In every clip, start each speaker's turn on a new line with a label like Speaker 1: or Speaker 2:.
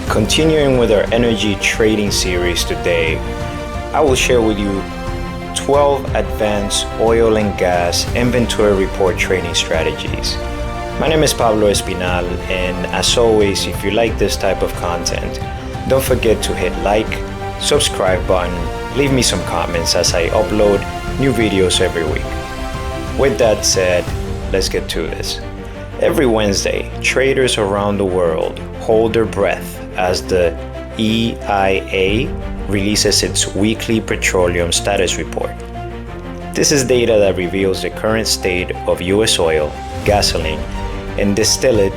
Speaker 1: Continuing with our energy trading series today, I will share with you 12 advanced oil and gas inventory report trading strategies. My name is Pablo Espinal, and as always, if you like this type of content, don't forget to hit like, subscribe button, leave me some comments as I upload new videos every week. With that said, let's get to this. Every Wednesday, traders around the world hold their breath as the EIA releases its weekly petroleum status report. This is data that reveals the current state of US oil, gasoline, and distillate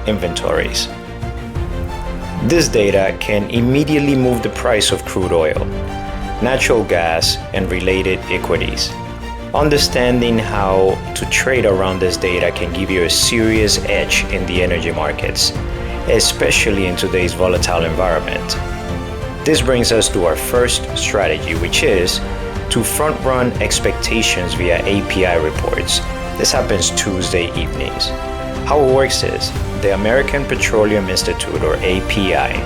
Speaker 1: inventories. This data can immediately move the price of crude oil, natural gas, and related equities. Understanding how to trade around this data can give you a serious edge in the energy markets, especially in today's volatile environment. This brings us to our first strategy, which is to front-run expectations via API reports. This happens Tuesday evenings. How it works is, the American Petroleum Institute, or API,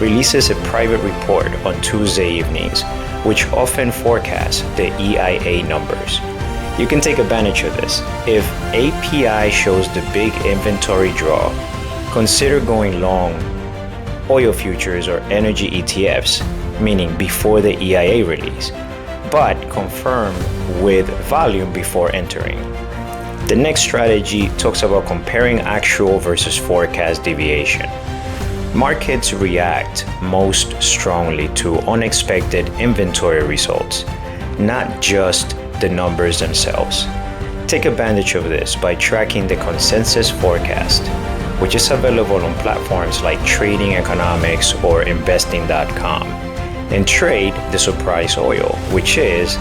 Speaker 1: releases a private report on Tuesday evenings, which often forecasts the EIA numbers. You can take advantage of this. If API shows the big inventory draw, consider going long oil futures or energy ETFs, meaning before the EIA release, but confirm with volume before entering. The next strategy talks about comparing actual versus forecast deviation. Markets react most strongly to unexpected inventory results, not just the numbers themselves. Take advantage of this by tracking the consensus forecast, which is available on platforms like Trading Economics or Investing.com, and trade the surprise oil, which is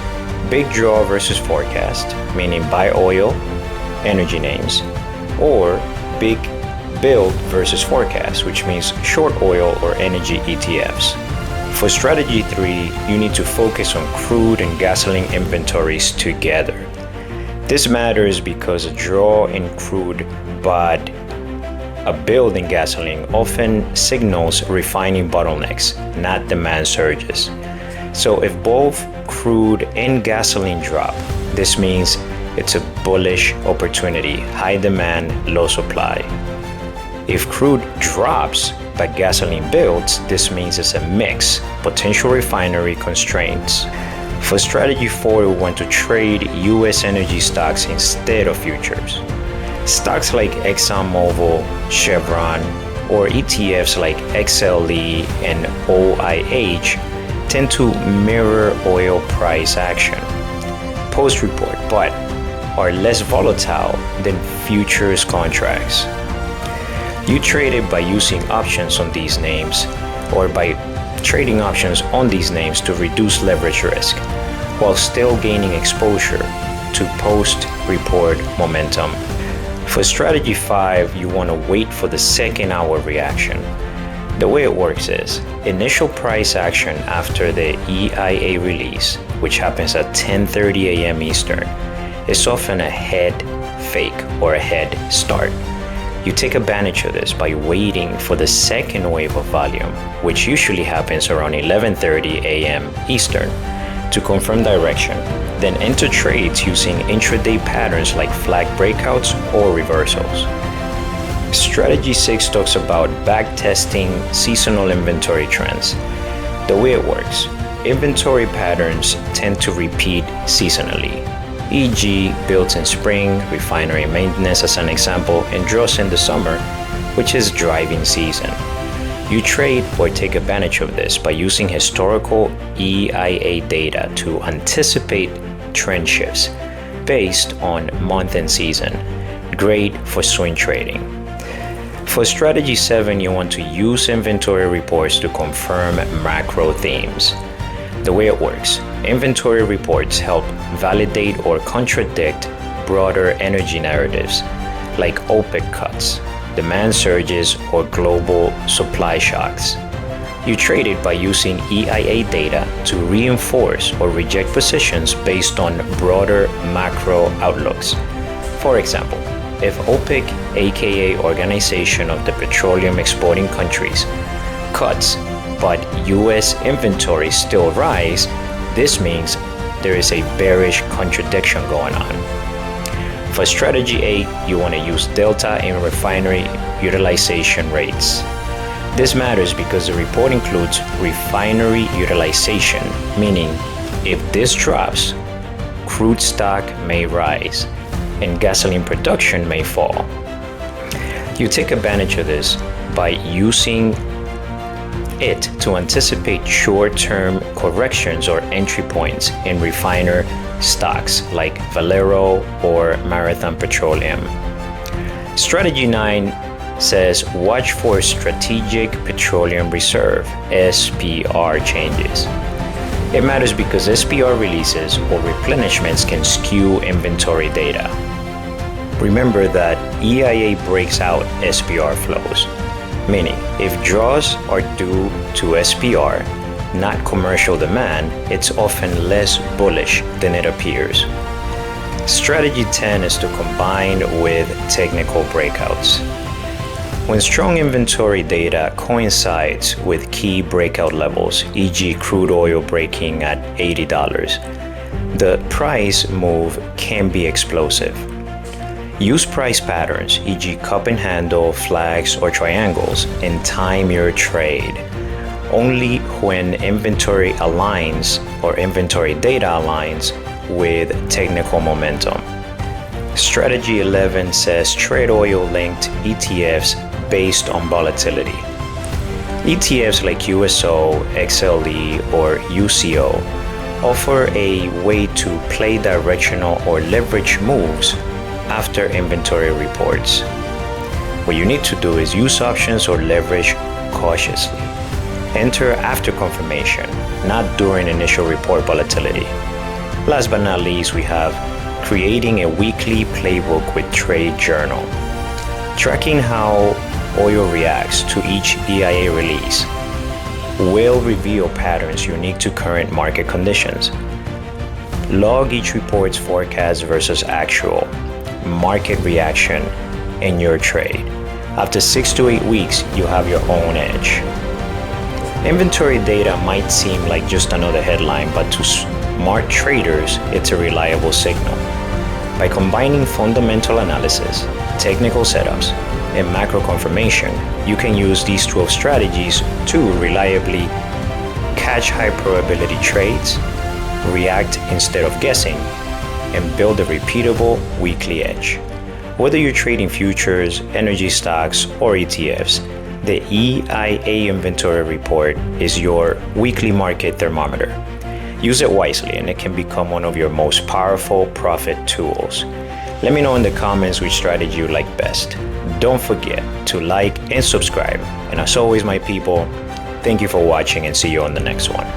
Speaker 1: big draw versus forecast, meaning buy oil, energy names, or big build versus forecast, which means short oil or energy ETFs. For strategy 3, you need to focus on crude and gasoline inventories together. This matters because a draw in crude but a build in gasoline often signals refining bottlenecks, not demand surges. So if both crude and gasoline drop, this means it's a bullish opportunity, high demand, low supply. If crude drops but gasoline builds, this means it's a mix, potential refinery constraints. For strategy 4, we want to trade US energy stocks instead of futures. Stocks like ExxonMobil, Chevron, or ETFs like XLE and OIH tend to mirror oil price action post-report, but are less volatile than futures contracts. You trade it by using options on these names or by trading options on these names to reduce leverage risk while still gaining exposure to post-report momentum. For strategy 5, you want to wait for the second hour reaction. The way it works is, initial price action after the EIA release, which happens at 10:30 a.m. Eastern, is often a head fake or a head start. You take advantage of this by waiting for the second wave of volume, which usually happens around 11:30 a.m. Eastern, to confirm direction. Then enter trades using intraday patterns like flag breakouts or reversals. Strategy 6 talks about backtesting seasonal inventory trends. The way it works, inventory patterns tend to repeat seasonally, e.g. builds in spring, refinery maintenance as an example, and draws in the summer, which is driving season. You trade or take advantage of this by using historical EIA data to anticipate trend shifts based on month and season. Great for swing trading. For strategy 7, you want to use inventory reports to confirm macro themes. The way it works, inventory reports help validate or contradict broader energy narratives like OPEC cuts, demand surges, or global supply shocks. You trade it by using EIA data to reinforce or reject positions based on broader macro outlooks. For example, if OPEC, aka Organization of the Petroleum Exporting Countries, cuts, but US inventories still rise, this means there is a bearish contradiction going on. For strategy 8, you want to use delta in refinery utilization rates. This matters because the report includes refinery utilization, meaning if this drops, crude stock may rise and gasoline production may fall. You take advantage of this by using it to anticipate short-term corrections or entry points in refiner stocks like Valero or Marathon Petroleum. Strategy 9 says watch for Strategic Petroleum Reserve (SPR) changes. It matters because SPR releases or replenishments can skew inventory data. Remember that EIA breaks out SPR flows, meaning if draws are due to SPR, not commercial demand, it's often less bullish than it appears. Strategy 10 is to combine with technical breakouts. When strong inventory data coincides with key breakout levels, e.g. crude oil breaking at $80, the price move can be explosive. Use price patterns, e.g. cup and handle, flags, or triangles, and time your trade. Only when inventory aligns or inventory data aligns with technical momentum. Strategy 11 says trade oil-linked ETFs based on volatility. ETFs like USO, XLE, or UCO offer a way to play directional or leverage moves after inventory reports. What you need to do is use options or leverage cautiously. Enter after confirmation, not during initial report volatility. Last but not least, we have creating a weekly playbook with trade journal. Tracking how oil reacts to each EIA release will reveal patterns unique to current market conditions. Log each report's forecast versus actual market reaction in your trade. After 6 to 8 weeks, you have your own edge. Inventory data might seem like just another headline, but to smart traders, it's a reliable signal. By combining fundamental analysis, technical setups, and macro confirmation, you can use these 12 strategies to reliably catch high probability trades, react instead of guessing, and build a repeatable weekly edge. Whether you're trading futures, energy stocks, or ETFs, the EIA inventory report is your weekly market thermometer. Use it wisely and it can become one of your most powerful profit tools. Let me know in the comments which strategy you like best. Don't forget to like and subscribe. And as always, my people, thank you for watching and see you on the next one.